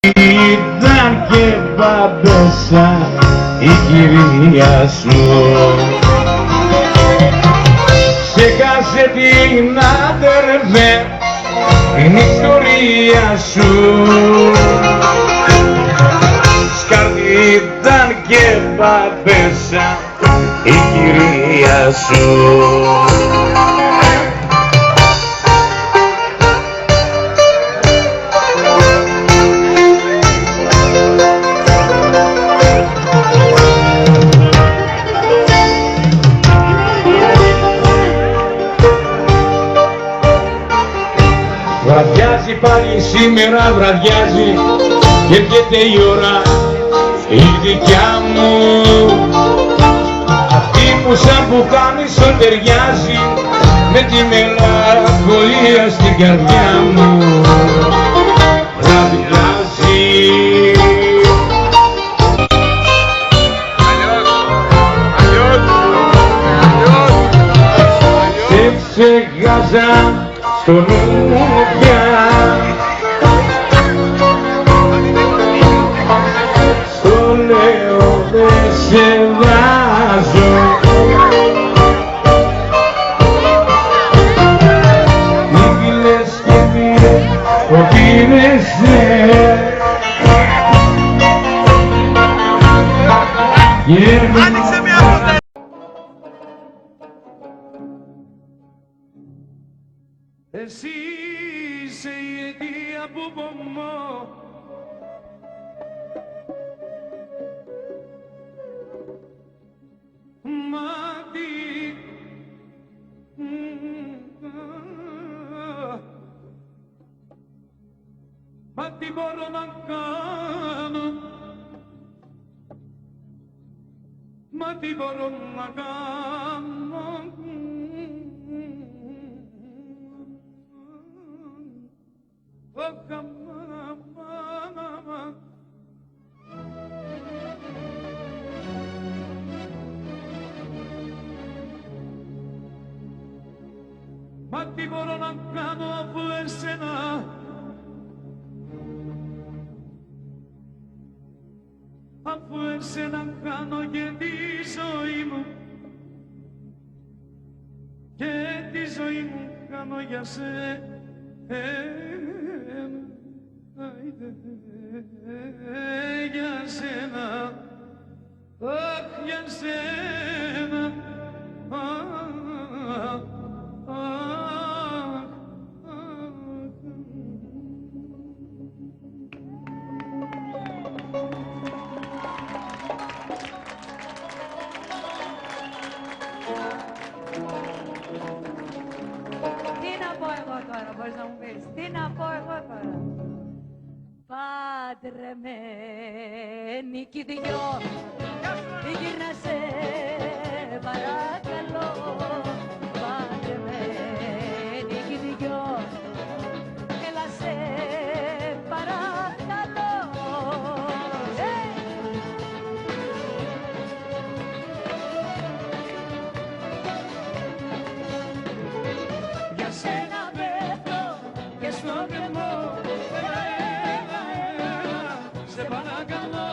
Ήταν και παπέσα η κυρία σου. Ξέχασε την άδερφε την ιστορία σου. Σκάρτη ήταν και παπέσα η κυρία σου. Βραδιάζει πάλι σήμερα, βραδιάζει και έρχεται η ώρα η δικιά μου, αυτή που σαν πουκάμισο ταιριάζει με τη μελαγχολία στην καρδιά μου. Βραδιάζει. Σε ξεχάσα στο νου πια, στο λέω δεν σε βάζω. Μη λες και μη οδύνεσαι άνοιξε μια ποτέ. Εσύ είσαι η αιτία που πονώ, μα τι μπορώ να κάνω, μα τι μπορώ να κάνω. Μα τι μπορώ να κάνω αφού εσένα κάνω και τη ζωή μου, και τη ζωή μου κάνω για σένα. Για σένα, αχ, για σένα, Τι να πω εγώ τώρα, μπορείς να μου πεις, τι να πω εγώ τώρα. Παντρεμένοι κι οι δυο, γύρνα σε παρακαλώ. Παντρεμένοι κι οι δυο, έλα σε παρακαλώ. Για σένα πέφτω και στο κρεμό, σε παρακαλώ.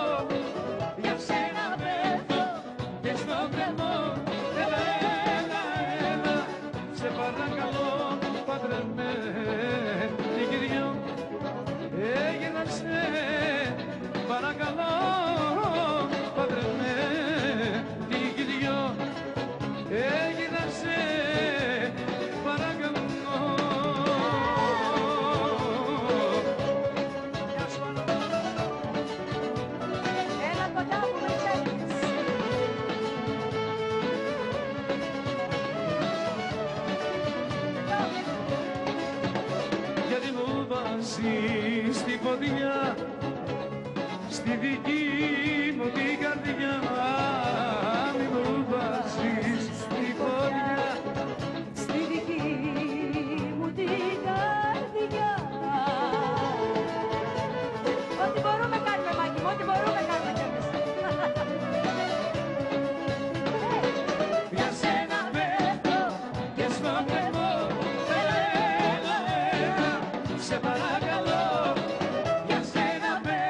Για σένα πέφτω και στο κρεμό, έλα, σε παρακαλώ. Παντρεμένοι κι οι δυο, έγινα σε παρακαλώ. Παντρεμένοι κι οι δυο, έγινα σε παρακαλώ. Έλα κοντά μου, με ξέρεις. Γιατί μου βάζεις τη φωτιά στη δική μου την καρδιά, μη μου βάζεις τη φωτιά Στη δική μου την καρδιά. Ό,τι μπορούμε κάνουμε, Μάκη μου, ό,τι μπορούμε κάνουμε κι εμείς. για σένα πέφτω και στο κρεμό, έλα, σε παρακαλώ. Για σένα πέφτω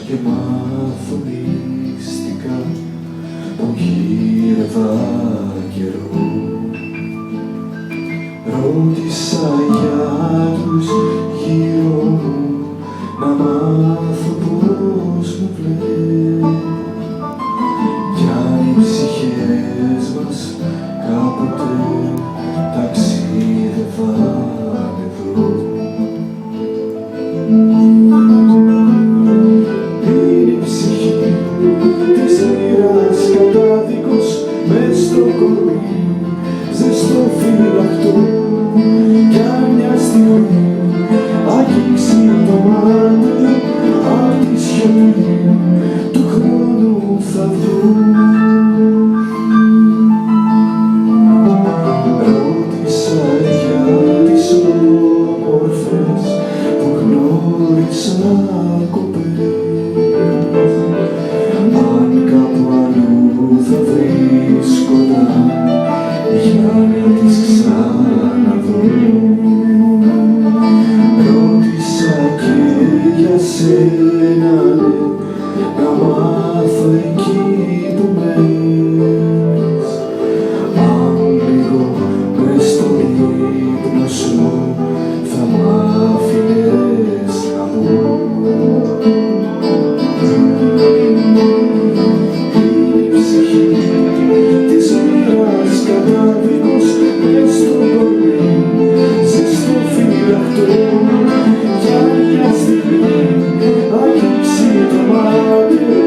και μάθω μυστικά που γύρευα καιρό. Ρώτησα για τους γύρω μου να μάθω πώς μου βλέπει κι αν οι ψυχές μας κάποτε ταξίδευαν εδώ. Είναι η ψυχή της μοίρας κατάδικος μες στο κορμί, ζεστό φυλακτό κι αν μια στιγμή αγγίξει το μάτι απ' τη σιωπή του χρόνου θα δω. Ρώτησα για τις όμορφες που γνώρισα κοπέλες, αν κάπου αλλού θα βρίσκονταν για να τις ξαναδώ. Ρώτησα και για σένα, ναι, να μάθω εκεί που μένεις, αν λίγο μες στον ύπνο σου θα μ' άφηνες να μπω. Είναι η ψυχή της μοίρας κατάδικος μες στο κορμί, ζεστό φυλακτό κι αν μια στιγμή αγγίξει το μάτιο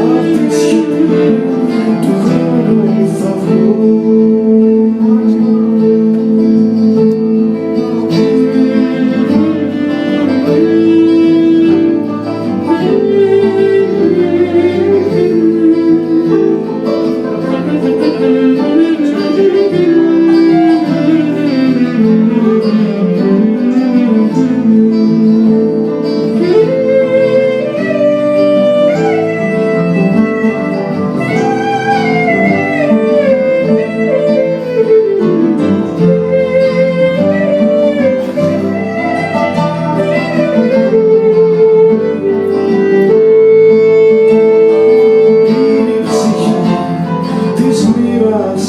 απ' τη σιωπή του χρόνου θα βγω.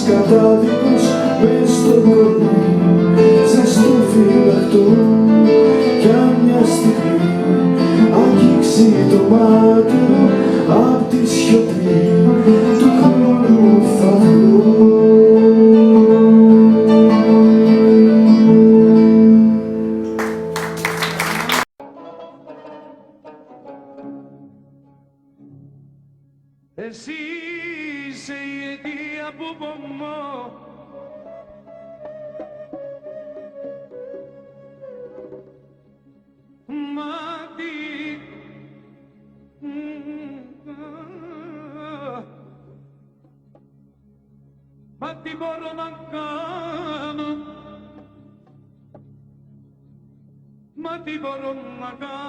Κατάδικος μες στο κορμί, ζεστό φυλακτό κι αν μια στιγμή αγγίξει το μάτι απ' τη σιωπή του χρόνου θα βγω. Εσύ είσαι η αιτία που πονώ, μα τι μπορώ να κάνω, μα τι μπορώ να κάνω,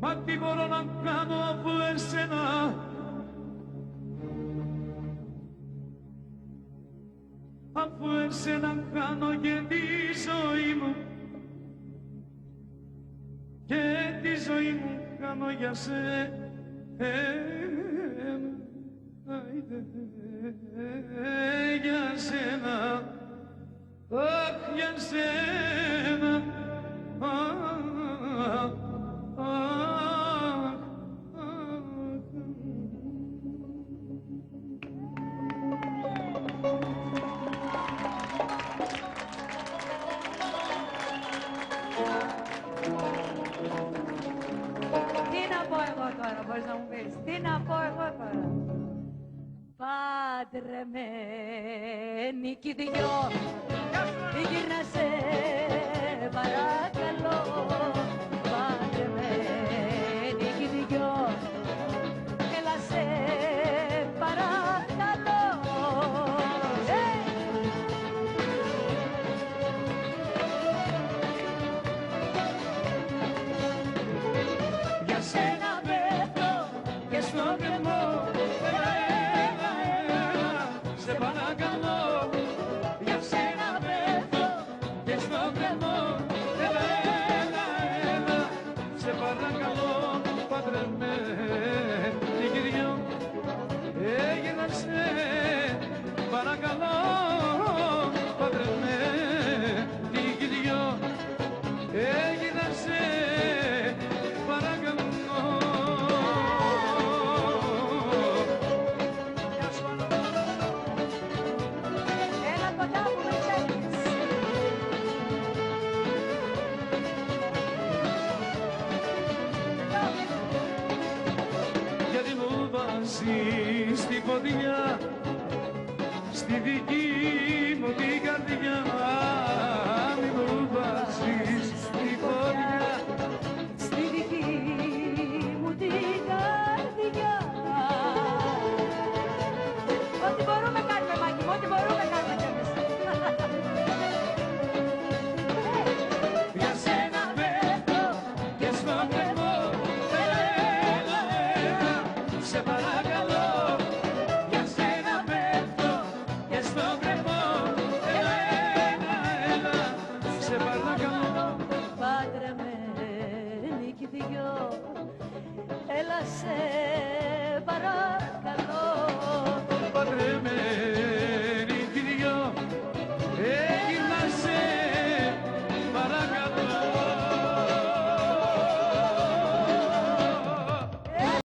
μα τι μπορώ να κάνω αφού εσένα αφού εσένα κάνω και τη ζωή μου και τη ζωή μου κάνω για σένα. Για σένα, αχ, για σένα, Τι να πω εγώ τώρα, μπορείς να μου πεις, τι να πω εγώ τώρα. Παντρεμένοι κι οι δυο, γύρνα σε παρακαλώ. Παντρεμένοι κι οι δυο, έλα σε παρακαλώ. βάζεις τη φωτιά στη δική μου την καρδιά, μη μου βάζεις τη φωτιά στη δική μου την καρδιά. Ό,τι μπορούμε κάνουμε, Μάκη μου, ό,τι μπορούμε κάνουμε κι εμείς. Για σένα πέφτω και στον κρεμό, έλα, έλα, έλα, σε παρακαλώ. Για σένα πέφτω και στον κρεμό, έλα, έλα, έλα, σε παρακαλώ. Παντρεμένοι κι οι δυο, έλα σε παρακαλώ.